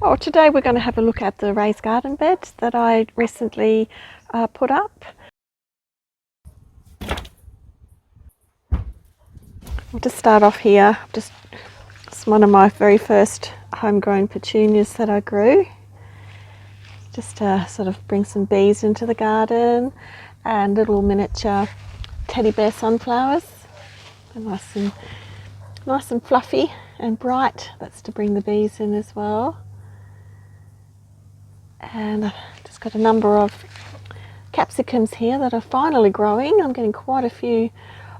Oh, today we're going to have a look at the raised garden bed that I recently put up. I'll just start off here. It's one of my very first homegrown petunias that I grew. Just to sort of bring some bees into the garden, and little miniature teddy bear sunflowers. They're nice and fluffy and bright. That's to bring the bees in as well. And I've just got a number of capsicums here that are finally growing. I'm getting quite a few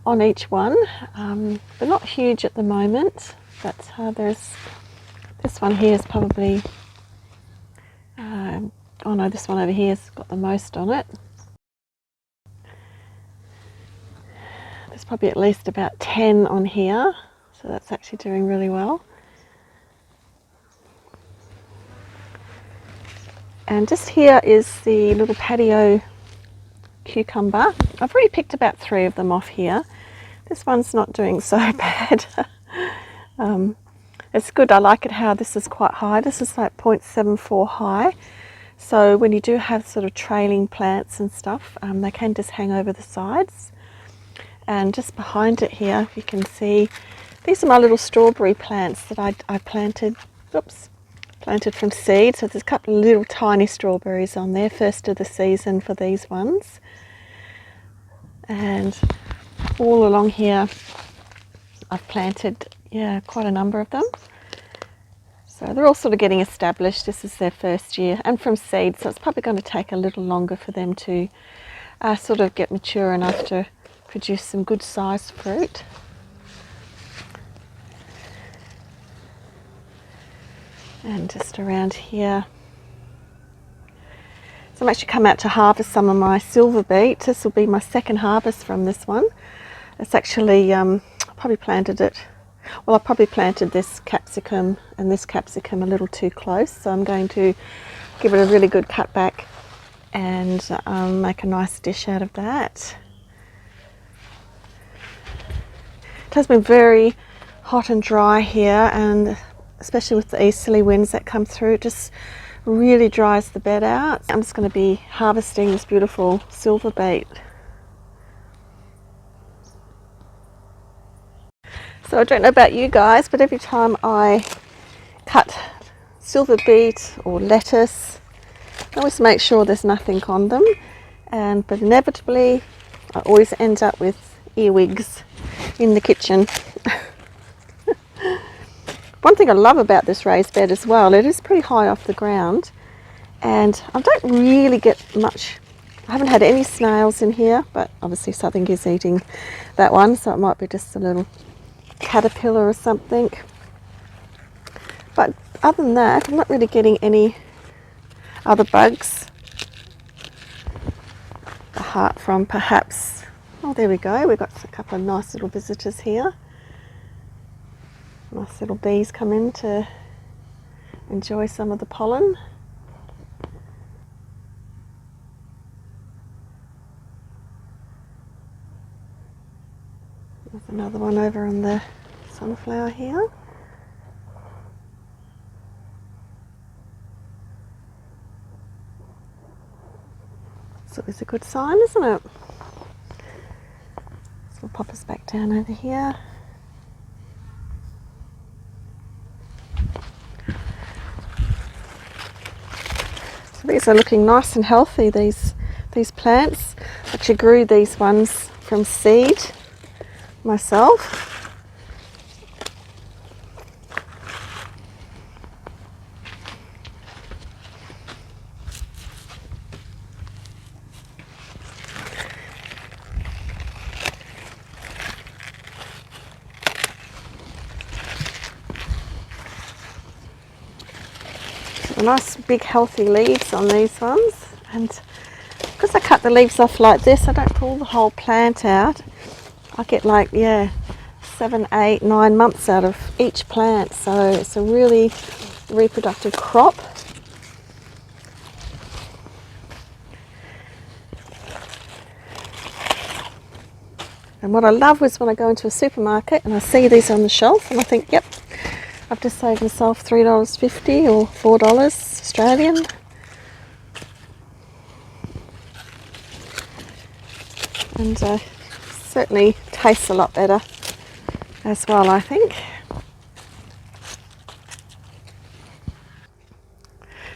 on each one. They're not huge at the moment, but there's this one here is probably oh no, this one over here has got the most on it. There's probably at least about 10 on here, so that's actually doing really well. And just here is the little patio cucumber. I've already picked about 3 of them off here. This one's not doing so bad. It's good. I like it how this is quite high. This is like 0.74 high. So when you do have sort of trailing plants and stuff, they can just hang over the sides. And just behind it here, you can see, these are my little strawberry plants that I planted. Oops. Planted from seed, so there's a couple of little tiny strawberries on there, first of the season for these ones. And all along here I've planted quite a number of them, so they're all sort of getting established. This is their first year and from seed, so it's probably going to take a little longer for them to sort of get mature enough to produce some good sized fruit. And just around here, so I'm actually come out to harvest some of my silver beet. This will be my second harvest from this one. It's actually probably planted it. Well, I probably planted this capsicum and this capsicum a little too close, so I'm going to give it a really good cut back and make a nice dish out of that. It has been very hot and dry here, and especially with the easterly winds that come through, it just really dries the bed out. I'm just going to be harvesting this beautiful silver beet. So I don't know about you guys, but every time I cut silver beet or lettuce, I always make sure there's nothing on them, but inevitably I always end up with earwigs in the kitchen. One thing I love about this raised bed as well, it is pretty high off the ground, and I don't really get much. I haven't had any snails in here, but obviously something is eating that one, so it might be just a little caterpillar or something. But other than that, I'm not really getting any other bugs. Apart from perhaps, oh there we go, we've got a couple of nice little visitors here. Nice little bees come in to enjoy some of the pollen. There's another one over on the sunflower here. It's always a good sign, isn't it? So we'll pop us back down over here. These are looking nice and healthy, these plants. I actually grew these ones from seed myself. Nice big healthy leaves on these ones, and because I cut the leaves off like this, I don't pull the whole plant out. I get like 7, 8, 9 months out of each plant, so it's a really reproductive crop. And what I love was when I go into a supermarket and I see these on the shelf and I think, yep, I've just saved myself $3.50 or $4 Australian. And certainly tastes a lot better as well, I think.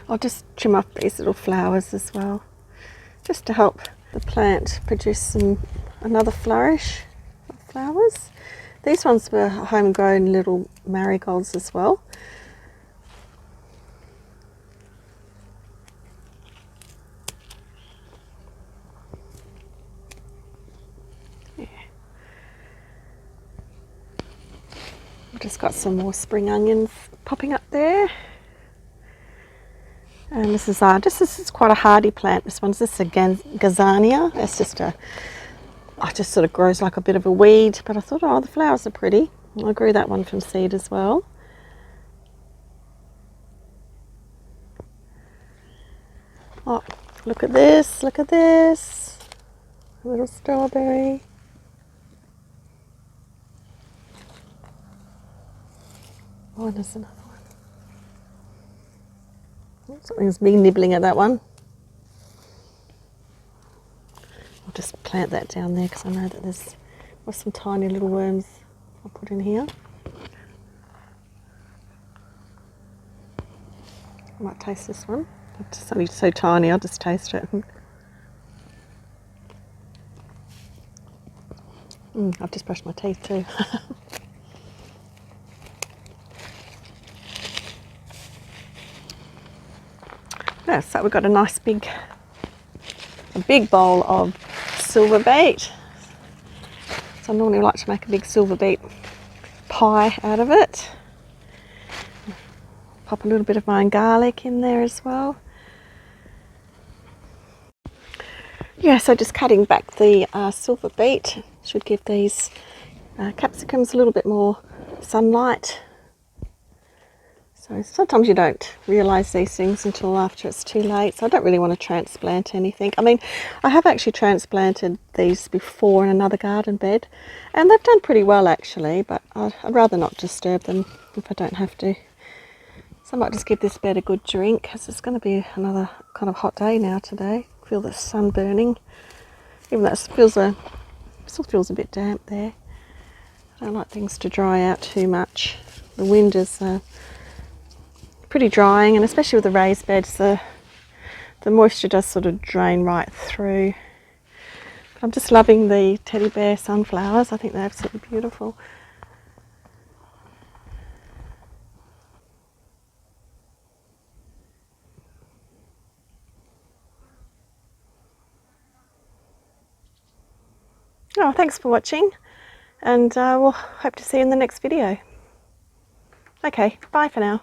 I'll just trim off these little flowers as well, just to help the plant produce another flourish of flowers. These ones were homegrown little marigolds as well. Yeah. I've just got some more spring onions popping up there. And this is quite a hardy plant. This one's just a Gazania. It's just it just sort of grows like a bit of a weed, but I thought, oh, the flowers are pretty. I grew that one from seed as well. Oh, look at this, look at this. A little strawberry. Oh, and there's another one. Something's been nibbling at that one. I'll just plant that down there because I know that there's some tiny little worms I'll put in here. I might taste this one. It's only so tiny, I'll just taste it. I've just brushed my teeth too. Yeah, so we've got a nice big bowl of silver beet. So I normally like to make a big silver beet pie out of it. Pop a little bit of my own garlic in there as well. Yeah, so just cutting back the silver beet should give these capsicums a little bit more sunlight. So sometimes you don't realise these things until after it's too late. So I don't really want to transplant anything. I mean, I have actually transplanted these before in another garden bed, and they've done pretty well actually, but I'd rather not disturb them if I don't have to. So I might just give this bed a good drink, because it's going to be another kind of hot day now today. Feel the sun burning, even though it still feels a bit damp there. I don't like things to dry out too much. The wind is pretty drying, and especially with the raised beds, the moisture does sort of drain right through. But I'm just loving the teddy bear sunflowers. I think they're absolutely beautiful. Oh, thanks for watching, and we'll hope to see you in the next video. Okay, bye for now.